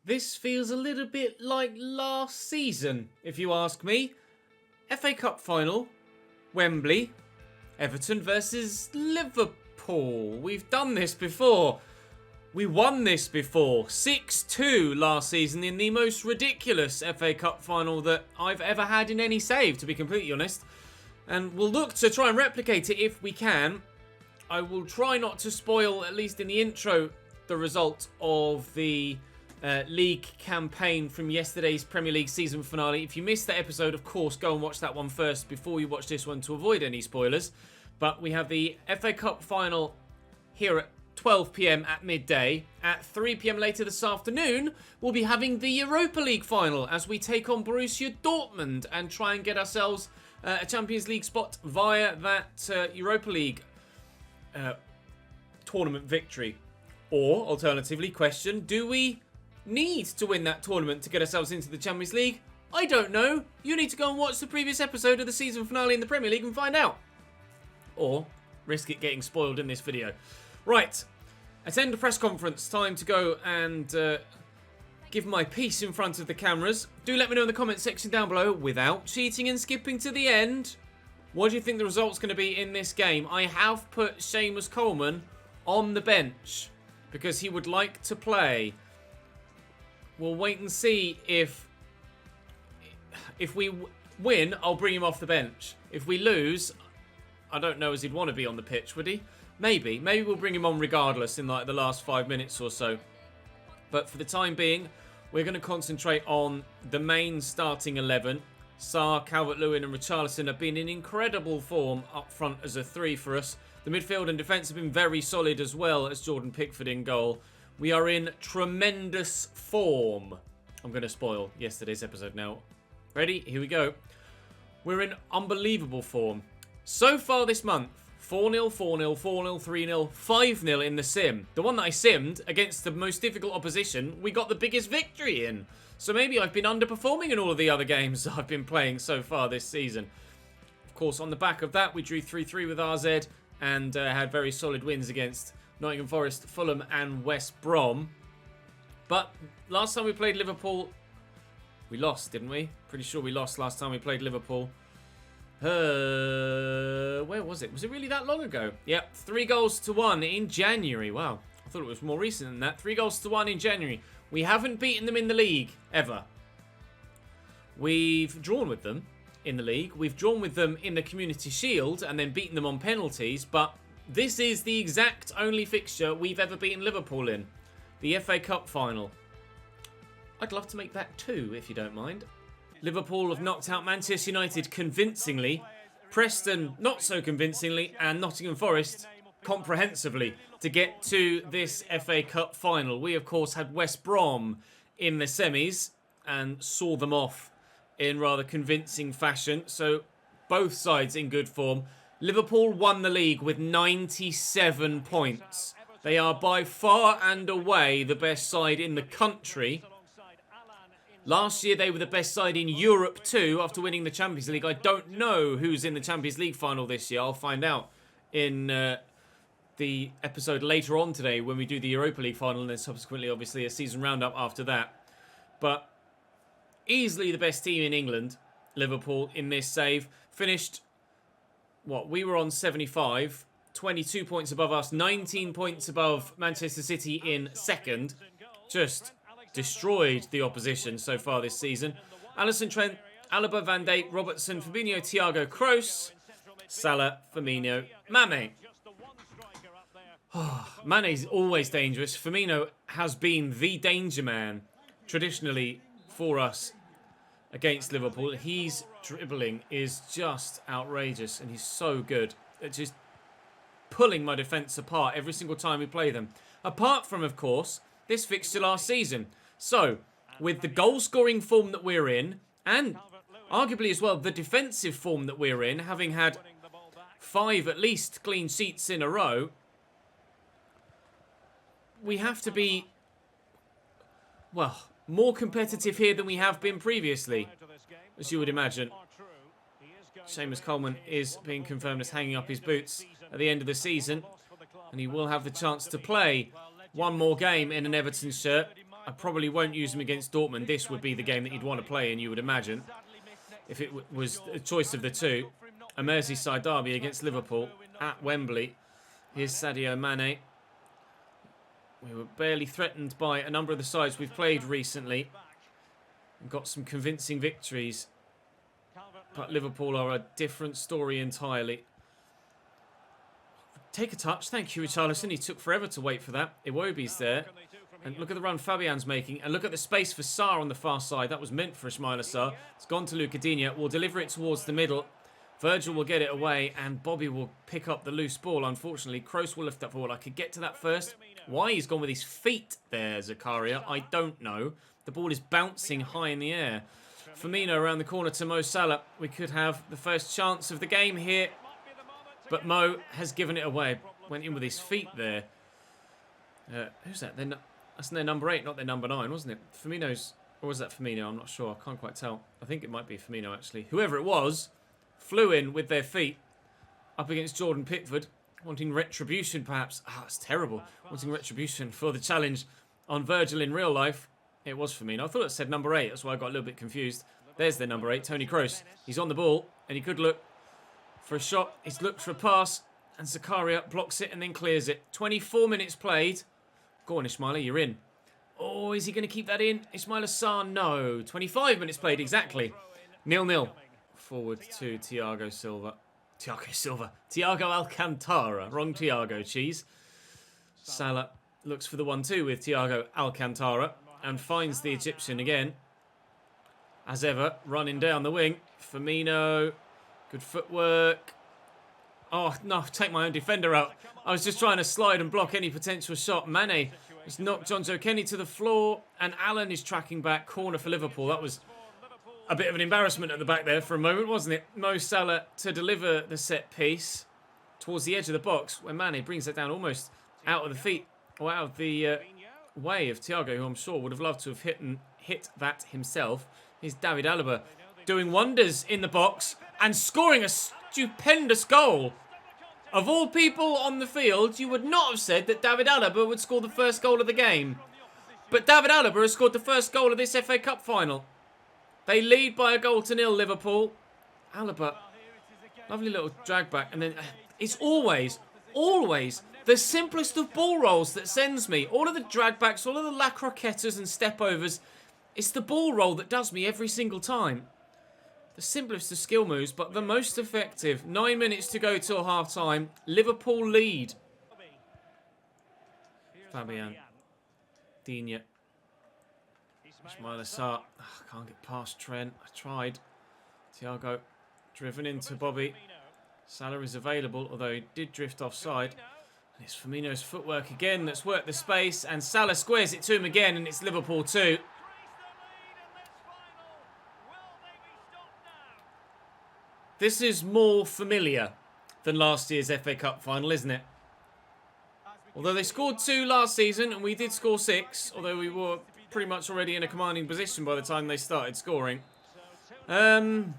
This feels a little bit like last season, if you ask me. FA Cup final, Wembley, Everton versus Liverpool. We've done this before. We won this before. 6-2 last season in the most ridiculous FA Cup final that I've ever had in any save, to be completely honest. And we'll look to try and replicate it if we can. I will try not to spoil, at least in the intro, the result of the league campaign from yesterday's Premier League season finale. If you missed that episode, of course, go and watch that one first before you watch this one to avoid any spoilers. But we have the FA Cup final here at 12 PM at midday. At 3 PM later this afternoon, we'll be having the Europa League final as we take on Borussia Dortmund and try and get ourselves a Champions League spot via that Europa League tournament victory. Or, alternatively, question, do we need to win that tournament to get ourselves into the Champions League? I don't know. You need to go and watch the previous episode of the season finale in the Premier League and find out. Or risk it getting spoiled in this video. Right, attend a press conference. Time to go and give my piece in front of the cameras. Do let me know in the comment section down below, without cheating and skipping to the end, what do you think the result's going to be in this game? I have put Seamus Coleman on the bench because he would like to play. We'll wait and see if we win, I'll bring him off the bench. If we lose, I don't know as he'd want to be on the pitch, would he? Maybe we'll bring him on regardless in like the last 5 minutes or so. But for the time being, we're going to concentrate on the main starting 11. Sarr, Calvert-Lewin and Richarlison have been in incredible form up front as a 3 for us. The midfield and defence have been very solid as well as Jordan Pickford in goal. We are in tremendous form. I'm going to spoil yesterday's episode now. Ready? Here we go. We're in unbelievable form. So far this month, 4-0, 4-0, 4-0, 3-0, 5-0 in the sim. The one that I simmed against the most difficult opposition, we got the biggest victory in. So maybe I've been underperforming in all of the other games I've been playing so far this season. Of course, on the back of that, we drew 3-3 with RZ and had very solid wins against Nottingham Forest, Fulham and West Brom. But last time we played Liverpool, we lost, didn't we? Pretty sure we lost last time we played Liverpool. Where was it? Was it really that long ago? Yep, 3-1 in January. Wow, I thought it was more recent than that. 3-1 in January. We haven't beaten them in the league, ever. We've drawn with them in the league. We've drawn with them in the Community Shield and then beaten them on penalties, but this is the exact only fixture we've ever beaten Liverpool in. The FA Cup final. I'd love to make that 2, if you don't mind. Liverpool have knocked out Manchester United convincingly, Preston not so convincingly, and Nottingham Forest comprehensively to get to this FA Cup final. We, of course, had West Brom in the semis and saw them off in rather convincing fashion. So both sides in good form. Liverpool won the league with 97 points. They are by far and away the best side in the country. Last year, they were the best side in Europe too, after winning the Champions League. I don't know who's in the Champions League final this year. I'll find out in the episode later on today when we do the Europa League final and then subsequently, obviously, a season roundup after that. But easily the best team in England, Liverpool, in this save. Finished, we were on 75, 22 points above us, 19 points above Manchester City in second. Just destroyed the opposition so far this season. Alisson, Trent, Alaba, Van Dijk, Robertson, Fabinho, Thiago, Kroos, Salah, Firmino, Mane. Mane's always dangerous. Firmino has been the danger man traditionally for us against Liverpool. His dribbling is just outrageous and he's so good at just pulling my defence apart every single time we play them. Apart from, of course, this fixture last season. So, with the goal-scoring form that we're in, and arguably as well the defensive form that we're in, having had 5 at least clean sheets in a row, we have to be, well, more competitive here than we have been previously, as you would imagine. Seamus Coleman is being confirmed as hanging up his boots at the end of the season, and he will have the chance to play one more game in an Everton shirt. I probably won't use him against Dortmund. This would be the game that he'd want to play in, you would imagine, if it was a choice of the two. A Merseyside derby against Liverpool at Wembley. Here's Sadio Mane. We were barely threatened by a number of the sides we've played recently. We've got some convincing victories. But Liverpool are a different story entirely. Take a touch. Thank you, Richarlison. He took forever to wait for that. Iwobi's there. And look at the run Fabian's making. And look at the space for Sarr on the far side. That was meant for Ismaila Sarr. It's gone to Luca Digne. We'll deliver it towards the middle. Virgil will get it away. And Bobby will pick up the loose ball, unfortunately. Kroos will lift that forward. I could get to that first. Why he's gone with his feet there, Zakaria, I don't know. The ball is bouncing high in the air. Firmino around the corner to Mo Salah. We could have the first chance of the game here. But Mo has given it away. Went in with his feet there. Who's that? That's their number 8, not their number 9, wasn't it? Firmino's... Or was that Firmino? I'm not sure. I can't quite tell. I think it might be Firmino, actually. Whoever it was, flew in with their feet up against Jordan Pickford. Wanting retribution, perhaps. Ah, it's terrible. Wanting retribution for the challenge on Virgil in real life. It was Firmino. I thought it said number 8. That's why I got a little bit confused. There's their number 8, Toni Kroos. He's on the ball, and he could look for a shot. He's looked for a pass, and Zakaria blocks it and then clears it. 24 minutes played. Go on, Ismaila, you're in. Oh, is he going to keep that in? Ismaila Sarr, no. 25 minutes played, exactly. 0-0. Forward to Thiago Silva. Thiago Alcantara. Wrong Thiago, cheese. Salah looks for the 1-2 with Thiago Alcantara and finds the Egyptian again. As ever, running down the wing. Firmino. Good footwork. Oh, no, take my own defender out. I was just trying to slide and block any potential shot. Mane has knocked John Joe Kenny to the floor. And Allen is tracking back. Corner for Liverpool. That was a bit of an embarrassment at the back there for a moment, wasn't it? Mo Salah to deliver the set piece towards the edge of the box, where Mane brings it down almost out of the feet, or out of the way of Thiago, who I'm sure would have loved to have hit that himself. Here's David Alaba doing wonders in the box and scoring a stupendous goal. Of all people on the field, you would not have said that David Alaba would score the first goal of the game. But David Alaba has scored the first goal of this FA Cup final. They lead by a goal to 0, Liverpool. Alaba, lovely little drag back. And then it's always the simplest of ball rolls that sends me. All of the drag backs, all of the La Croquetas and step overs. It's the ball roll that does me every single time. The simplest of skill moves, but the most effective. 9 minutes to go till half time. Liverpool lead. Fabian. Digne. Ismaila Sarr. Can't get past Trent. I tried. Thiago driven into Bobby. Salah is available, although he did drift offside. And it's Firmino's footwork again that's worked the space. And Salah squares it to him again, and it's Liverpool 2. This is more familiar than last year's FA Cup final, isn't it? Although they scored 2 last season, and we did score 6, although we were pretty much already in a commanding position by the time they started scoring. Please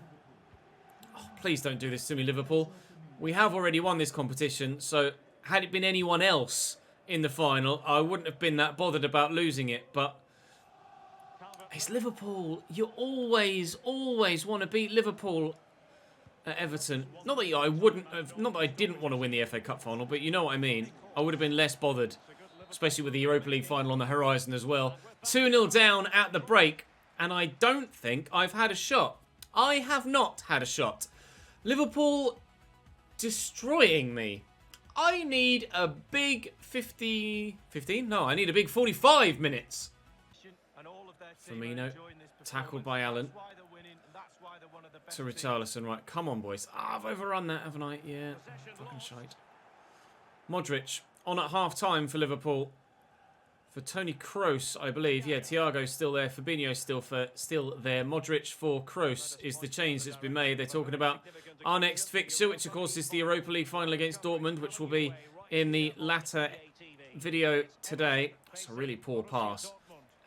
don't do this to me, Liverpool. We have already won this competition, so had it been anyone else in the final, I wouldn't have been that bothered about losing it, but it's Liverpool. You always want to beat Liverpool at Everton. Not that I didn't want to win the FA Cup final, but you know what I mean. I would have been less bothered, especially with the Europa League final on the horizon as well. 2-0 down at the break, and I don't think I've had a shot. I have not had a shot. Liverpool destroying me. I need a big 15? No, I need a big 45 minutes. Firmino, tackled by Allen. To Richarlison, right, come on boys. I've overrun that, haven't I? Yeah, fucking shite. Modric, on at half-time for Liverpool. For Toni Kroos, I believe. Yeah, Thiago's still there. Fabinho's still there. Modric for Kroos is the change that's been made. They're talking about our next fixture, which of course is the Europa League final against Dortmund, which will be in the latter video today. It's a really poor pass.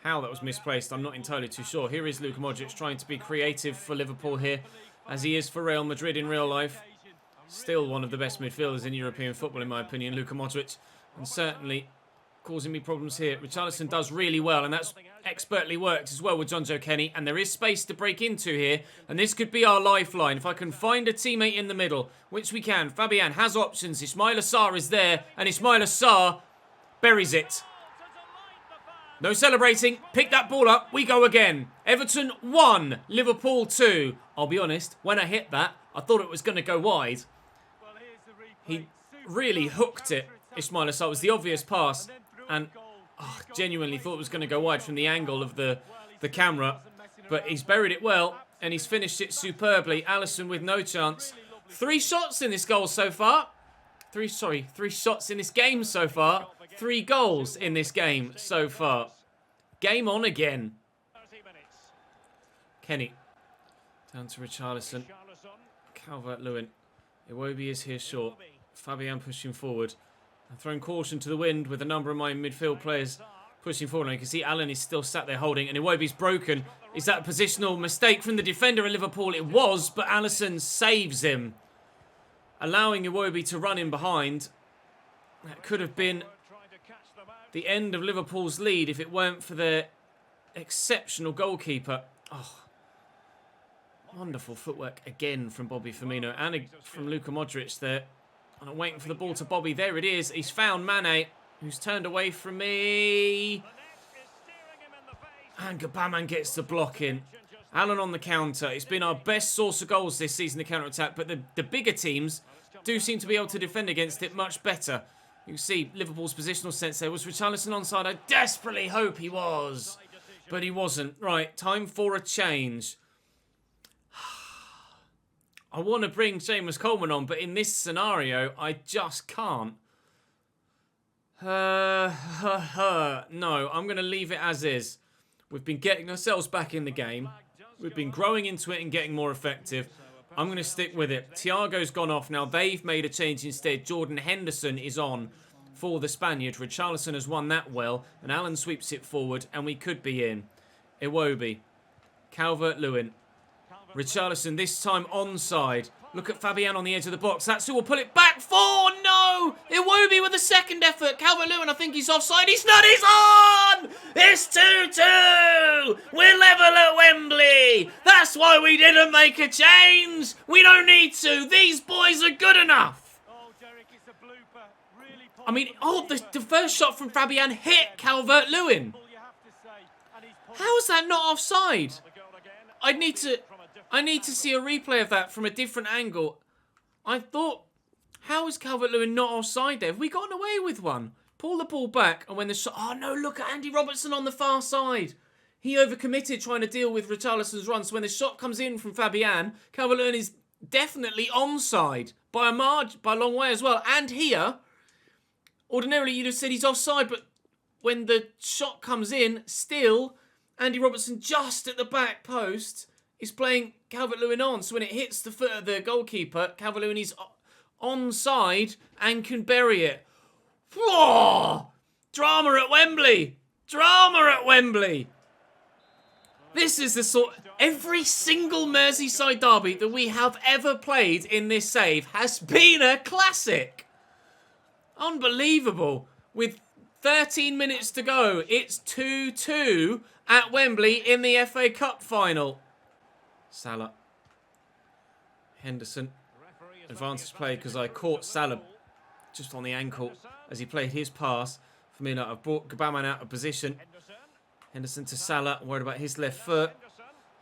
How that was misplaced, I'm not entirely too sure. Here is Luka Modric trying to be creative for Liverpool here, as he is for Real Madrid in real life. Still one of the best midfielders in European football, in my opinion, Luka Modric. And certainly causing me problems here. Richarlison does really well, and that's expertly worked as well with John Joe Kenny. And there is space to break into here. And this could be our lifeline. If I can find a teammate in the middle, which we can. Fabian has options. Ismail Assar is there. And Ismail Assar buries it. No celebrating. Pick that ball up. We go again. Everton 1, Liverpool 2. I'll be honest, when I hit that, I thought it was going to go wide. He really hooked it. Ismail Assar was the obvious pass. And genuinely thought it was going to go wide from the angle of the camera. But he's buried it well. And he's finished it superbly. Alisson with no chance. 3 shots in this goal so far. 3 shots in this game so far. 3 goals in this game so far. Game on again. Kenny. Down to Richarlison. Calvert-Lewin. Iwobi is here short. Fabian pushing forward. I'm throwing caution to the wind with a number of my midfield players pushing forward. And you can see Allen is still sat there holding. And Iwobi's broken. Is that a positional mistake from the defender at Liverpool? It was, but Alisson saves him. Allowing Iwobi to run in behind. That could have been the end of Liverpool's lead if it weren't for their exceptional goalkeeper. Oh, wonderful footwork again from Bobby Firmino and from Luka Modric there. And I'm waiting for the ball to Bobby. There it is. He's found Mane, who's turned away from me. And Gabaman gets the block in. Allen on the counter. It's been our best source of goals this season, the counter-attack. But the bigger teams do seem to be able to defend against it much better. You can see Liverpool's positional sense there. Was Richarlison onside? I desperately hope he was. But he wasn't. Right, time for a change. I want to bring Seamus Coleman on, but in this scenario, I just can't. No, I'm going to leave it as is. We've been getting ourselves back in the game. We've been growing into it and getting more effective. I'm going to stick with it. Thiago's gone off now. They've made a change instead. Jordan Henderson is on for the Spaniard. Richarlison has won that well. And Allen sweeps it forward. And we could be in. Iwobi. Calvert-Lewin. Richarlison this time onside. Look at Fabian on the edge of the box. That's who will pull it back for. No! Iwobi with a second effort. Calvert-Lewin, I think he's offside. He's not. He's on! It's 2-2! We're level at Wembley. That's why we didn't make a change. We don't need to. These boys are good enough. I mean, the first shot from Fabian hit Calvert-Lewin. How is that not offside? I need to see a replay of that from a different angle. I thought, how is Calvert-Lewin not offside there? Have we gotten away with one? Pull the ball back, and when the shot... Oh, no, look at Andy Robertson on the far side. He overcommitted trying to deal with Richarlison's run. So when the shot comes in from Fabian, Calvert-Lewin is definitely onside by a long way as well. And here, ordinarily you'd have said he's offside, but when the shot comes in, still, Andy Robertson just at the back post... He's playing Calvert-Lewin on, so when it hits the foot of the goalkeeper, Calvert-Lewin is onside and can bury it. Whoa! Drama at Wembley! Drama at Wembley! This is the sort... Every single Merseyside derby that we have ever played in this save has been a classic. Unbelievable. With 13 minutes to go, it's 2-2 at Wembley in the FA Cup final. Salah. Henderson. Advantage play because I caught Salah just on the ankle as he played his pass. Firmino, I've brought Gabaman out of position. Henderson to Salah. Worried about his left foot.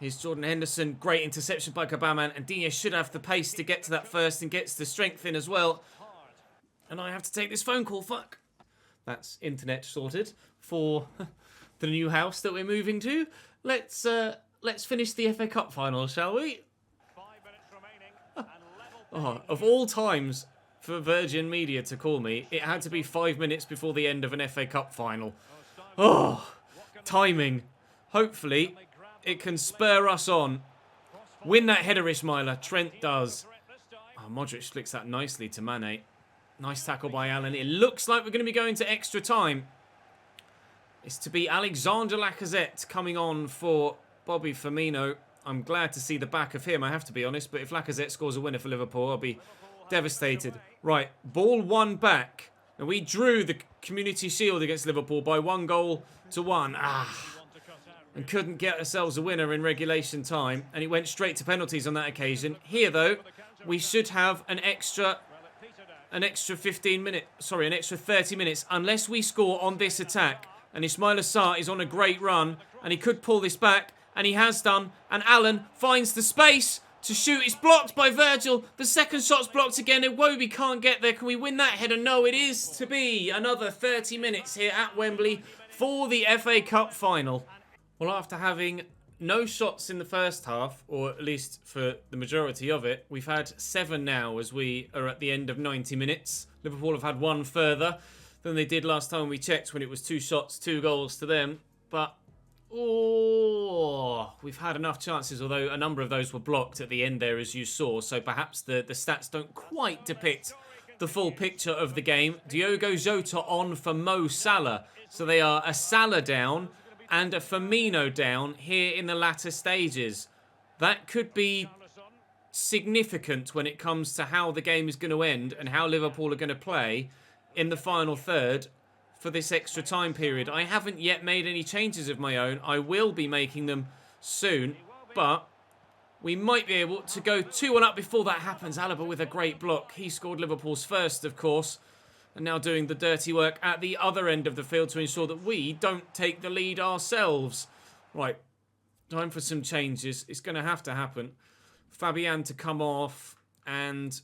Here's Jordan Henderson. Great interception by Gabaman. And Digne should have the pace to get to that first and gets the strength in as well. And I have to take this phone call. Fuck. That's internet sorted for the new house that we're moving to. Let's finish the FA Cup final, shall we? 5 minutes remaining. Of all times for Virgin Media to call me, it had to be 5 minutes before the end of an FA Cup final. Timing. Hopefully, it can spur us on. Win that header, Ismaila. Trent does. Modric flicks that nicely to Mane. Nice tackle by Allen. It looks like we're going to be going to extra time. It's to be Alexander Lacazette coming on for Bobby Firmino. I'm glad to see the back of him, I have to be honest. But if Lacazette scores a winner for Liverpool, I'll be devastated. Right, ball one back. Now, we drew the Community Shield against Liverpool by 1-1. and couldn't get ourselves a winner in regulation time, and it went straight to penalties on that occasion. Here, though, we should have an extra 15 minutes, sorry, an extra 30 minutes, unless we score on this attack. And Ismail Assar is on a great run, and he could pull this back, and he has done. And Allen finds the space to shoot. It's blocked by Virgil. The second shot's blocked again. Iwobi can't get there. Can we win that header? No, it is to be another 30 minutes here at Wembley for the FA Cup final. Well, after having no shots in the first half, or at least for the majority of it, we've had 7 now as we are at the end of 90 minutes. Liverpool have had 1 further than they did last time we checked, when it was 2 shots, 2 goals to them. But, we've had enough chances, although a number of those were blocked at the end there, as you saw. So perhaps the stats don't quite depict the full picture of the game. Diogo Jota on for Mo Salah. So they are a Salah down and a Firmino down here in the latter stages. That could be significant when it comes to how the game is going to end and how Liverpool are going to play in the final third for this extra time period. I haven't yet made any changes of my own. I will be making them soon, but we might be able to go 2-1 up before that happens. Alaba with a great block. He scored Liverpool's first, of course, and now doing the dirty work at the other end of the field to ensure that we don't take the lead ourselves. Right, time for some changes. It's going to have to happen. Fabian to come off, and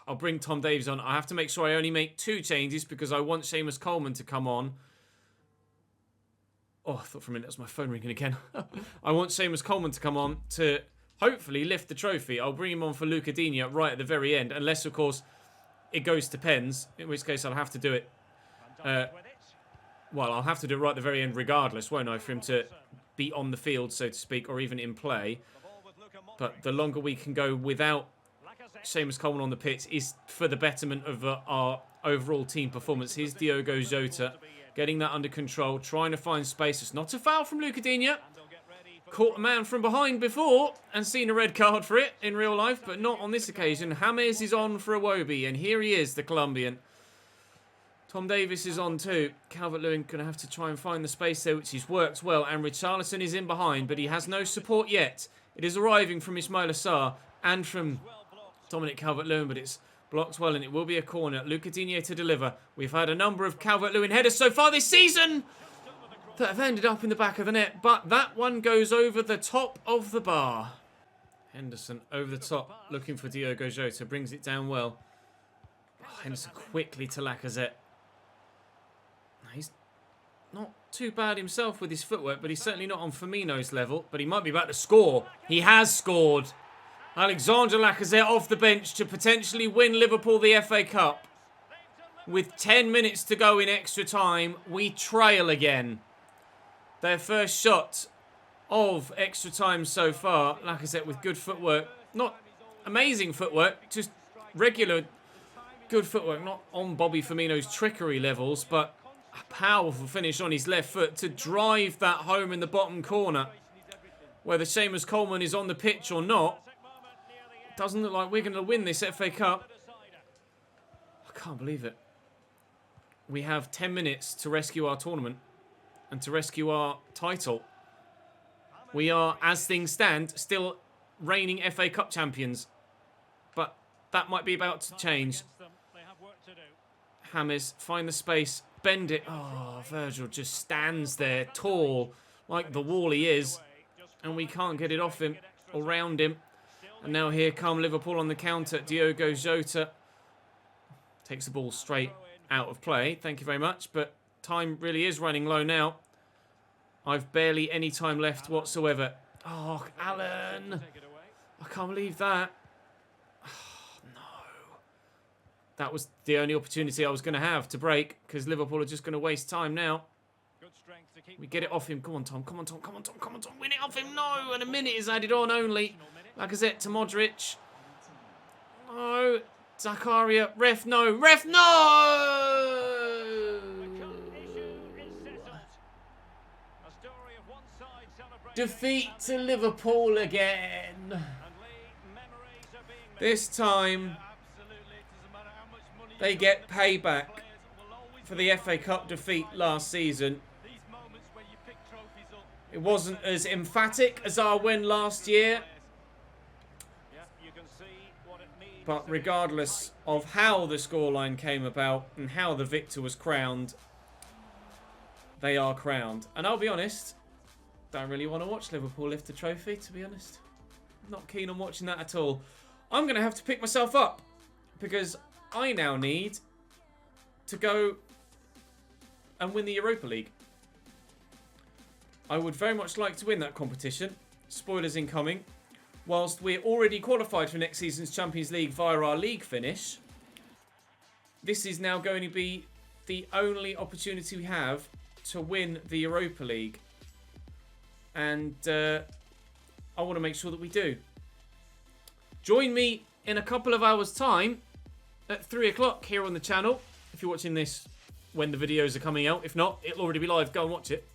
I'll bring Tom Davies on. I have to make sure I only make 2 changes because I want Seamus Coleman to come on. Oh, I thought for a minute that was my phone ringing again. I want Seamus Coleman to come on to hopefully lift the trophy. I'll bring him on for Luca Digne right at the very end, unless, of course, it goes to pens, in which case I'll have to do it. Well, I'll have to do it right at the very end regardless, won't I, for him to be on the field, so to speak, or even in play. But the longer we can go without Seamus Coleman on the pitch is for the betterment of our overall team performance. Here's Diogo Jota getting that under control, trying to find space. It's not a foul from Luca Digne. Caught a man from behind before and seen a red card for it in real life, but not on this occasion. James is on for Iwobi, and here he is, the Colombian. Tom Davies is on too. Calvert-Lewin going to have to try and find the space there, which he's worked well. And Richarlison is in behind, but he has no support yet. It is arriving from Ismail Assar and from Dominic Calvert-Lewin, but it's blocked well, and it will be a corner. Luca Digne to deliver. We've had a number of Calvert-Lewin headers so far this season that have ended up in the back of the net, but that one goes over the top of the bar. Henderson over the top, looking for Diogo Jota, brings it down well. Oh, Henderson quickly to Lacazette. He's not too bad himself with his footwork, but he's certainly not on Firmino's level, but he might be about to score. He has scored. Alexandre Lacazette off the bench to potentially win Liverpool the FA Cup. With 10 minutes to go in extra time, we trail again. Their first shot of extra time so far. Lacazette with good footwork. Not amazing footwork, just regular good footwork. Not on Bobby Firmino's trickery levels, but a powerful finish on his left foot to drive that home in the bottom corner. Whether Seamus Coleman is on the pitch or not, it doesn't look like we're going to win this FA Cup. I can't believe it. We have 10 minutes to rescue our tournament and to rescue our title. We are, as things stand, still reigning FA Cup champions. But that might be about to change. James, find the space, bend it. Oh, Virgil just stands there, tall, like the wall he is. And we can't get it off him or round him. And now here come Liverpool on the counter. Diogo Jota takes the ball straight out of play. Thank you very much. But time really is running low now. I've barely any time left whatsoever. Oh, Alan. I can't believe that. Oh, no. That was the only opportunity I was going to have to break, because Liverpool are just going to waste time now. We get it off him. Come on, Tom. Come on, Tom. Come on, Tom. Come on, Tom. Win it off him. No. And a minute is added on only. Lacazette to Modric. No. Zakaria. Ref, no. Ref, no! Defeat to Liverpool again. This time, they get payback for the FA Cup defeat last season. It wasn't as emphatic as our win last year. But regardless of how the scoreline came about and how the victor was crowned, they are crowned. And I'll be honest, don't really want to watch Liverpool lift the trophy, to be honest. Not keen on watching that at all. I'm going to have to pick myself up because I now need to go and win the Europa League. I would very much like to win that competition. Spoilers incoming. Whilst we're already qualified for next season's Champions League via our league finish, this is now going to be the only opportunity we have to win the Europa League. And I want to make sure that we do. Join me in a couple of hours' time at 3 o'clock here on the channel. If you're watching this when the videos are coming out. If not, it'll already be live. Go and watch it.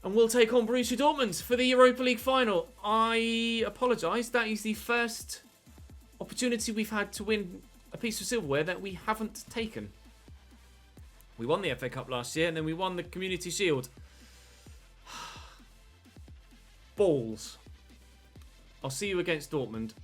And we'll take on Borussia Dortmund for the Europa League final. I apologise. That is the first opportunity we've had to win a piece of silverware that we haven't taken. We won the FA Cup last year and then we won the Community Shield. Balls. I'll see you against Dortmund.